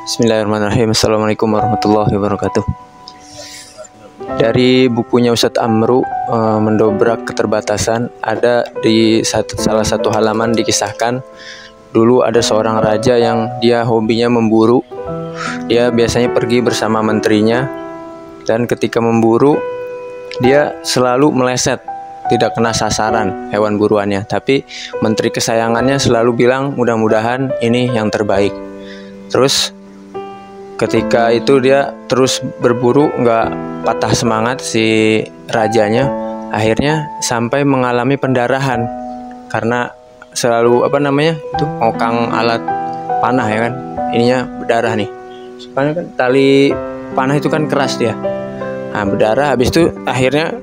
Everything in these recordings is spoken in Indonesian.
Bismillahirrahmanirrahim. Assalamualaikum warahmatullahi wabarakatuh. Dari bukunya Ustadz Amru, Mendobrak Keterbatasan, ada di salah satu halaman dikisahkan dulu ada seorang raja yang dia hobinya memburu. Dia biasanya pergi bersama menterinya, dan ketika memburu dia selalu meleset, tidak kena sasaran hewan buruannya, tapi menteri kesayangannya selalu bilang mudah-mudahan ini yang terbaik. Terus ketika itu dia terus berburu, nggak patah semangat si rajanya, akhirnya sampai mengalami pendarahan karena selalu itu ngokang alat panah ya kan, ininya berdarah nih. Soalnya kan tali panah itu kan keras dia. Nah, berdarah, habis itu akhirnya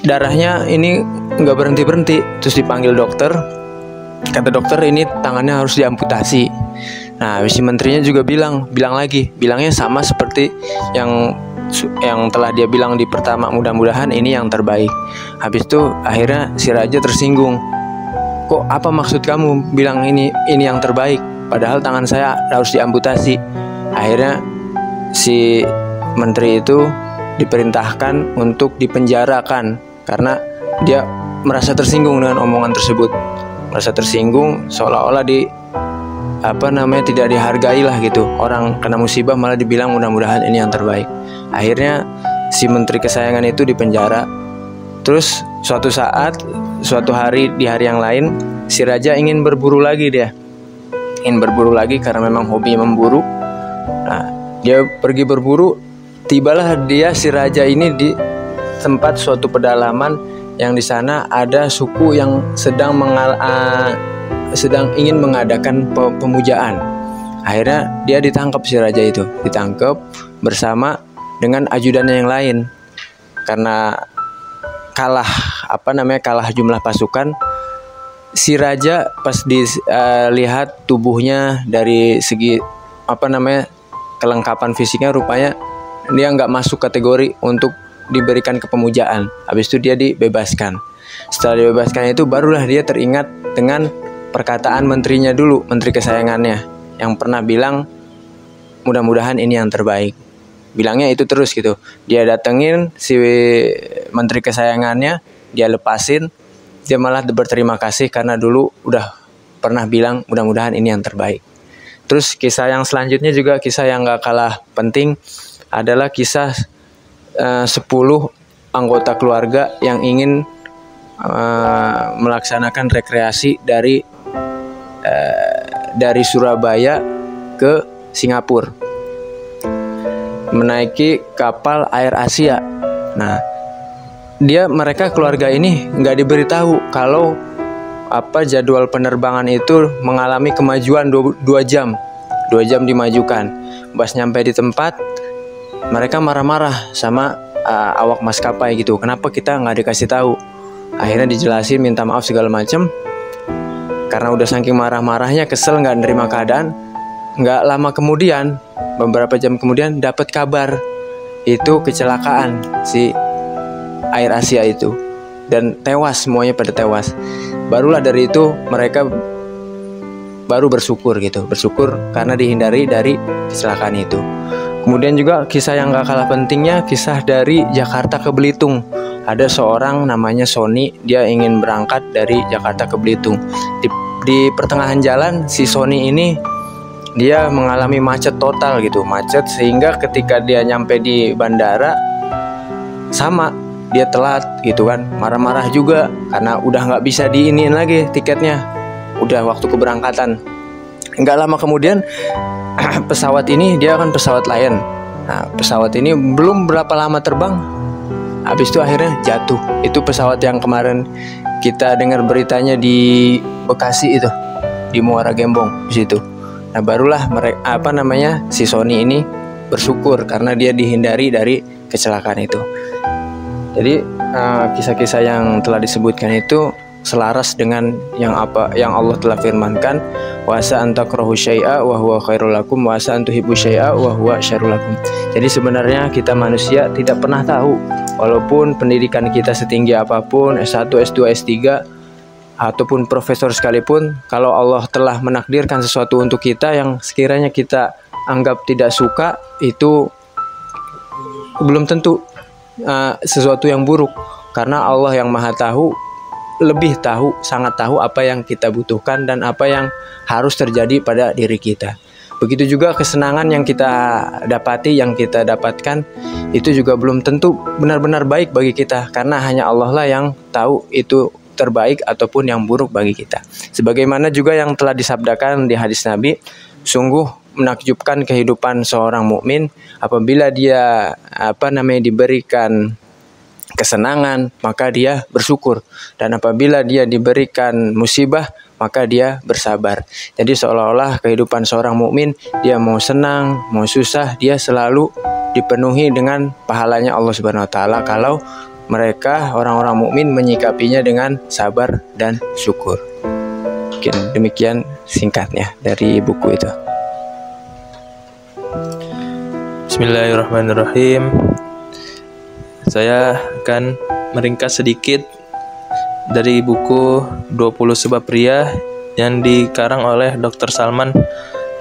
darahnya ini nggak berhenti, terus dipanggil dokter. Kata dokter ini tangannya harus diamputasi. Nah, si menterinya juga bilangnya sama seperti yang telah dia bilang di pertama, mudah-mudahan ini yang terbaik. Habis itu akhirnya si raja tersinggung. Kok apa maksud kamu bilang ini yang terbaik? Padahal tangan saya harus diamputasi. Akhirnya si menteri itu diperintahkan untuk dipenjarakan karena dia merasa tersinggung dengan omongan tersebut. Merasa tersinggung, seolah-olah tidak dihargai lah gitu. Orang kena musibah malah dibilang mudah-mudahan ini yang terbaik. Akhirnya si menteri kesayangan itu dipenjara. Terus suatu hari di hari yang lain, si raja ingin berburu lagi karena memang hobi memburu. Nah, dia pergi berburu. Tibalah si raja ini di tempat suatu pedalaman yang di sana ada suku yang sedang ingin mengadakan pemujaan. Akhirnya dia ditangkap, si raja itu ditangkap bersama dengan ajudannya yang lain. Karena kalah jumlah pasukan, si raja pas dilihat tubuhnya dari segi kelengkapan fisiknya, rupanya dia nggak masuk kategori untuk diberikan kepemujaan. Habis itu dia dibebaskan. Setelah dibebaskan itu barulah dia teringat dengan perkataan menterinya dulu, menteri kesayangannya, yang pernah bilang mudah-mudahan ini yang terbaik. Bilangnya itu terus gitu. Dia datengin si menteri kesayangannya, dia lepasin, dia malah berterima kasih karena dulu udah pernah bilang mudah-mudahan ini yang terbaik. Terus kisah yang selanjutnya juga kisah yang gak kalah penting, adalah kisah 10 anggota keluarga yang ingin melaksanakan rekreasi dari Surabaya ke Singapura, menaiki kapal Air Asia. Nah, mereka keluarga ini nggak diberitahu kalau jadwal penerbangan itu mengalami kemajuan 2 jam dimajukan. Pas nyampe di tempat, mereka marah-marah sama awak maskapai gitu. Kenapa kita nggak dikasih tahu? Akhirnya dijelasin, minta maaf segala macam. Karena udah saking marah-marahnya, kesel, nggak nerima keadaan. Nggak lama kemudian, beberapa jam kemudian, dapat kabar itu kecelakaan si Air Asia itu, dan semuanya pada tewas. Barulah dari itu mereka baru bersyukur karena dihindari dari kecelakaan itu. Kemudian juga kisah yang gak kalah pentingnya, kisah dari Jakarta ke Belitung. Ada seorang namanya Sony, dia ingin berangkat dari Jakarta ke Belitung. Di pertengahan jalan, si Sony ini dia mengalami macet total macet sehingga ketika dia nyampe di bandara, dia telat marah-marah juga karena udah nggak bisa diiniin lagi tiketnya, udah waktu keberangkatan. Nggak lama kemudian pesawat ini, dia kan pesawat Lion. Nah, pesawat ini belum berapa lama terbang, habis itu akhirnya jatuh. Itu pesawat yang kemarin kita dengar beritanya di Bekasi itu, di Muara Gembong di situ. Nah, barulah si Sony ini bersyukur karena dia dihindari dari kecelakaan itu. Jadi kisah-kisah yang telah disebutkan itu selaras dengan yang Allah telah firmankan, wa asa an takrahu syai'a wa huwa khairul lakum wa asa an tuhibbu syai'a wa huwa syarrul lakum. Jadi sebenarnya kita manusia tidak pernah tahu, walaupun pendidikan kita setinggi apapun, S1, S2, S3 ataupun profesor sekalipun, kalau Allah telah menakdirkan sesuatu untuk kita yang sekiranya kita anggap tidak suka itu belum tentu sesuatu yang buruk, karena Allah yang Maha Tahu lebih tahu, sangat tahu apa yang kita butuhkan dan apa yang harus terjadi pada diri kita. Begitu juga kesenangan yang kita dapati, yang kita dapatkan, itu juga belum tentu benar-benar baik bagi kita, karena hanya Allah lah yang tahu itu terbaik ataupun yang buruk bagi kita. Sebagaimana juga yang telah disabdakan di hadis Nabi, sungguh menakjubkan kehidupan seorang mukmin apabila dia diberikan kesenangan, maka dia bersyukur, dan apabila dia diberikan musibah, maka dia bersabar. Jadi seolah-olah kehidupan seorang mukmin, dia mau senang, mau susah, dia selalu dipenuhi dengan pahalanya Allah Subhanahu wa taala kalau mereka orang-orang mukmin menyikapinya dengan sabar dan syukur. Mungkin demikian singkatnya dari buku itu. Bismillahirrahmanirrahim. Saya akan meringkas sedikit dari buku 20 Sebab Pria yang dikarang oleh Dr. Salman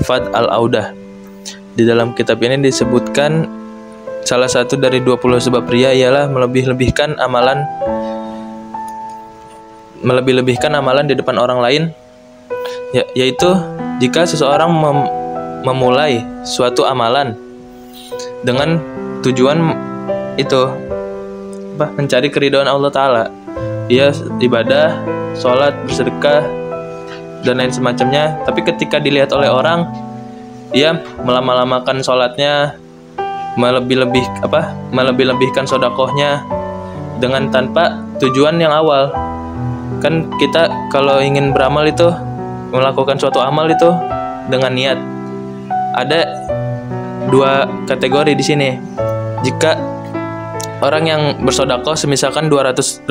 Fad Al-Audah. Di dalam kitab ini disebutkan salah satu dari 20 sebab pria ialah melebih-lebihkan amalan di depan orang lain, yaitu jika seseorang memulai suatu amalan dengan tujuan itu mencari keridhaan Allah Ta'ala, dia ibadah, sholat, bersedekah, dan lain semacamnya. Tapi ketika dilihat oleh orang, dia melama-lamakan sholatnya, melebih-lebihkan sodakohnya dengan tanpa tujuan yang awal. Kan kita kalau ingin beramal itu, melakukan suatu amal itu dengan niat. Ada dua kategori di sini. Jika orang yang bersodakoh semisalkan 200.000,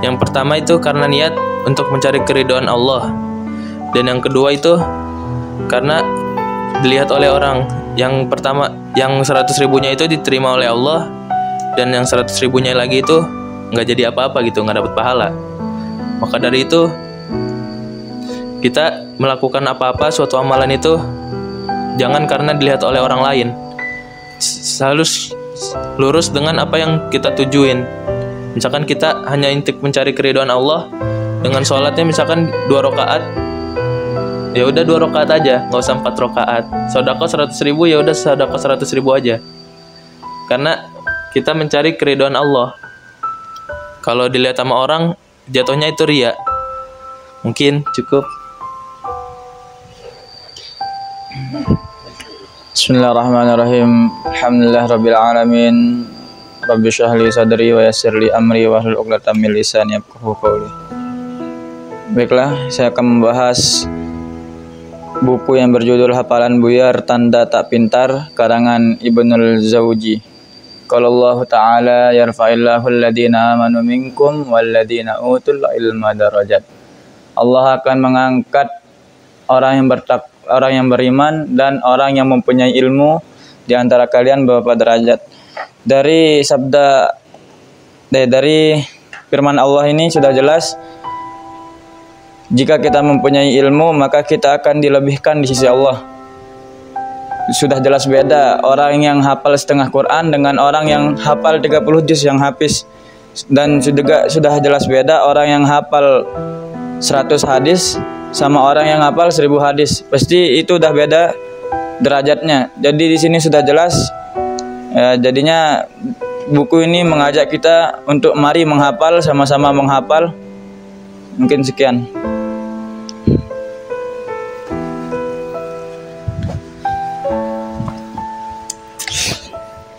yang pertama itu karena niat untuk mencari keridhaan Allah, dan yang kedua itu karena dilihat oleh orang. Yang pertama, yang 100.000-nya itu diterima oleh Allah, dan yang 100.000-nya lagi itu nggak jadi apa-apa gitu, nggak dapat pahala. Maka dari itu kita melakukan apa-apa suatu amalan itu jangan karena dilihat oleh orang lain, selalu lurus dengan apa yang kita tujuin. Misalkan kita hanya untuk mencari keridhaan Allah, dengan sholatnya misalkan 2 rakaat, ya udah 2 rakaat aja, nggak usah 4 rakaat. Sedekah 100.000, ya udah sedekah 100.000 aja, karena kita mencari keridhaan Allah. Kalau dilihat sama orang, jatuhnya itu riya. Mungkin cukup. Bismillahirrahmanirrahim. Alhamdulillah alamin. Rabbi shrah li sadri wa yassir li amri wa hlul 'uqdatam min lisani yafqahu qawli. Baiklah, saya akan membahas buku yang berjudul Hafalan Buyar Tanda Tak Pintar, karangan Ibnul Jauzi. Qala Allah Ta'ala yarfa'illahu alladhina amanu minkum walladhina utul ilma darajat. Allah akan mengangkat orang yang beriman dan orang yang mempunyai ilmu di antara kalian beberapa derajat. Dari firman Allah ini sudah jelas, jika kita mempunyai ilmu maka kita akan dilebihkan di sisi Allah. Sudah jelas beda orang yang hafal setengah Quran dengan orang yang hafal 30 juz yang hafiz. Dan sudah jelas beda orang yang hafal 100 hadis sama orang yang hafal 1000 hadis. Pasti itu udah beda derajatnya. Jadi di sini sudah jelas. Jadinya buku ini mengajak kita untuk mari menghafal, sama-sama menghafal. Mungkin sekian.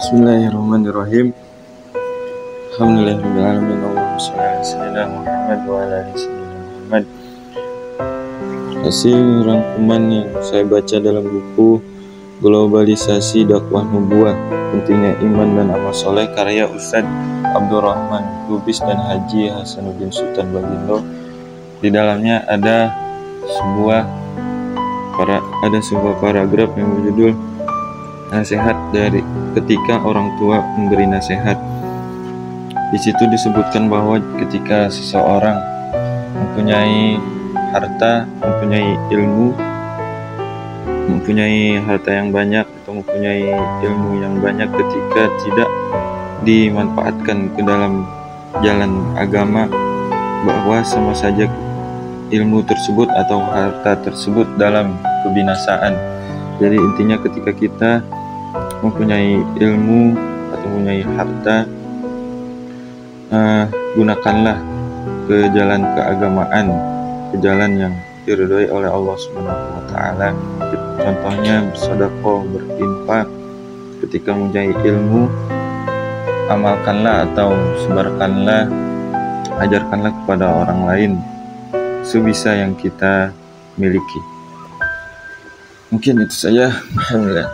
Bismillahirrahmanirrahim. Alhamdulillahirabbil alamin. Allahumma shalli ala sayyidina Muhammad wa ala ali sayyidina Muhammad. Hasil rangkuman yang saya baca dalam buku Globalisasi Dakwah Nubuwah, Pentingnya Iman dan Amal Soleh, karya Ustadz Abdurrahman Lubis dan Haji Hasanuddin Sultan Bagindo. Di dalamnya ada sebuah paragraf yang berjudul Nasihat dari ketika orang tua memberi nasihat. Di situ disebutkan bahwa ketika seseorang mempunyai harta, mempunyai ilmu, mempunyai harta yang banyak atau mempunyai ilmu yang banyak ketika tidak dimanfaatkan ke dalam jalan agama, bahwa sama saja ilmu tersebut atau harta tersebut dalam kebinasaan. Jadi intinya ketika kita mempunyai ilmu atau mempunyai harta, gunakanlah ke jalan keagamaan, ke jalan yang diridhoi oleh Allah Subhanahu wa taala. Contohnya bersedekah, berinfak. Ketika mempunyai ilmu, amalkanlah atau sebarkanlah, ajarkanlah kepada orang lain sebisa yang kita miliki. Mungkin itu saja. Alhamdulillah.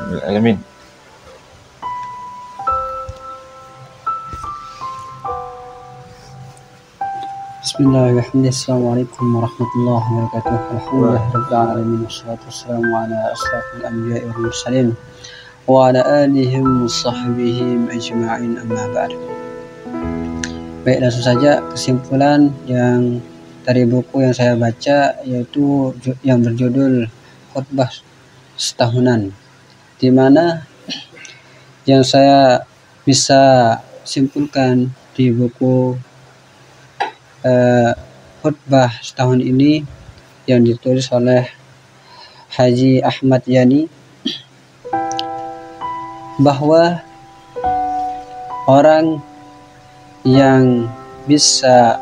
Bismillahirrahmanirrahim. Assalamualaikum warahmatullahi wabarakatuh. Alhamdulillah rabbil alamin wassalatu wassalamu ala asrafil anbiya'i wal mursalin wa ala alihim wa sahbihim ajma'in, amma ba'd. Baik, langsung saja kesimpulan yang dari buku yang saya baca, yaitu yang berjudul Khutbah Setahunan, di mana yang saya bisa simpulkan di buku khutbah setahun ini yang ditulis oleh Haji Ahmad Yani, bahwa orang yang bisa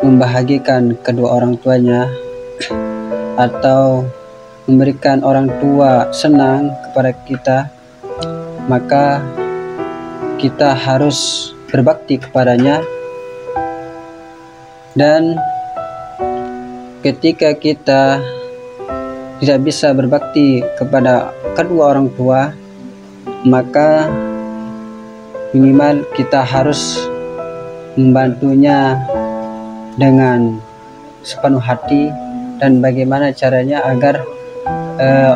membahagiakan kedua orang tuanya atau memberikan orang tua senang kepada kita, maka kita harus berbakti kepadanya. Dan ketika kita tidak bisa berbakti kepada kedua orang tua, maka minimal kita harus membantunya dengan sepenuh hati. Dan bagaimana caranya agar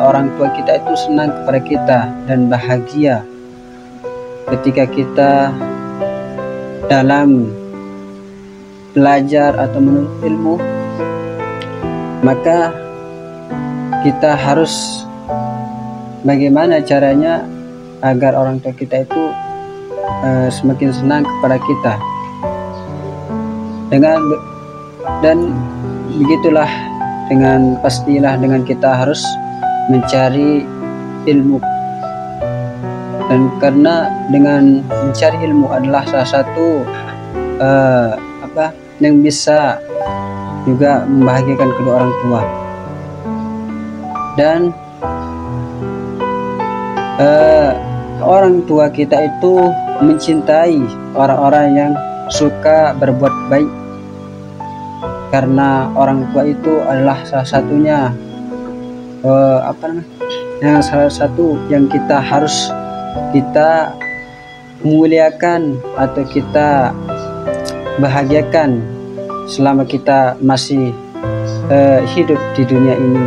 orang tua kita itu senang kepada kita dan bahagia ketika kita dalam belajar atau menuntut ilmu, maka kita harus bagaimana caranya agar orang tua kita itu semakin senang kepada kita. Dan begitulah, dengan pastilah dengan kita harus mencari ilmu. Dan karena dengan mencari ilmu adalah salah satu yang bisa juga membahagiakan kedua orang tua. Dan orang tua kita itu mencintai orang-orang yang suka berbuat baik, karena orang tua itu adalah salah satunya salah satu yang kita harus muliakan atau kita bahagiakan selama kita masih hidup di dunia ini.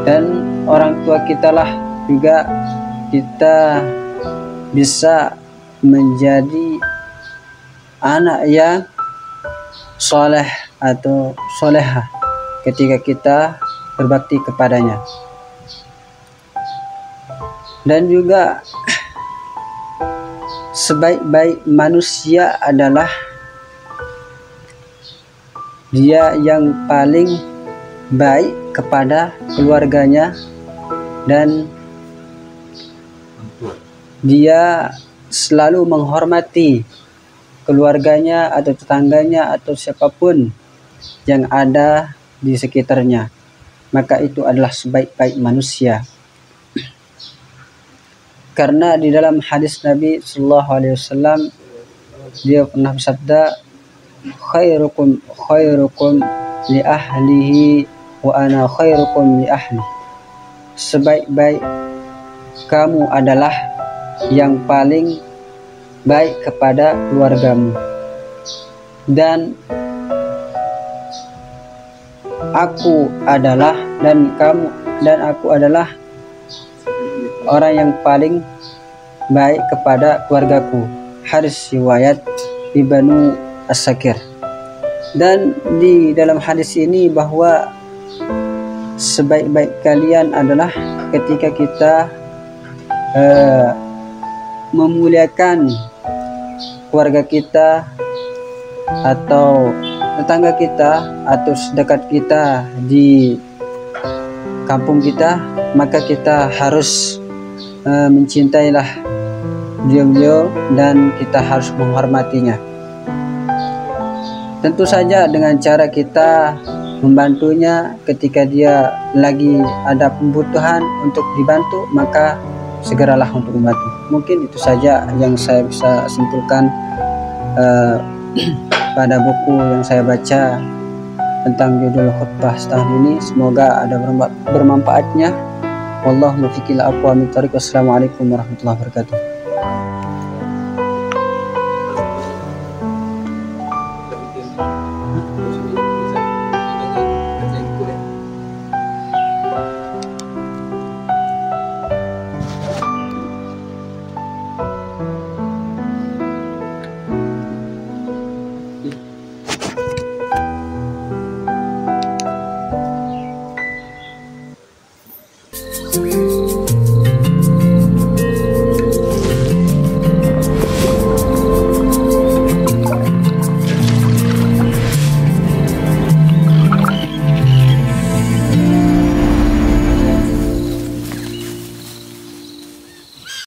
Dan orang tua kita lah juga kita bisa menjadi anak yang soleh atau solehah ketika kita berbakti kepadanya. Dan juga sebaik-baik manusia adalah dia yang paling baik kepada keluarganya, dan dia selalu menghormati keluarganya atau tetangganya atau siapapun yang ada di sekitarnya. Maka itu adalah sebaik-baik manusia. Karena di dalam hadis Nabi Sallallahu Alaihi Wasallam, dia pernah bersabda, khairukum li ahlihi wa ana khairukum li ahli. Sebaik-baik kamu adalah yang paling baik kepada keluargamu, dan aku adalah aku adalah orang yang paling baik kepada keluargaku. Hadis riwayat Ibnu As-Sakir. Dan di dalam hadis ini bahwa sebaik-baik kalian adalah ketika kita memuliakan keluarga kita atau tetangga kita atau sedekat kita di kampung kita, maka kita harus mencintailah beliau-beliau dan kita harus menghormatinya. Tentu saja dengan cara kita membantunya ketika dia lagi ada kebutuhan untuk dibantu, maka segeralah untuk membantu. Mungkin itu saja yang saya bisa simpulkan pada buku yang saya baca tentang judul khutbah setahun ini. Semoga ada bermanfaatnya. Wallahu muwaffiq ila aqwamit thoriq. Wassalamualaikum warahmatullahi wabarakatuh.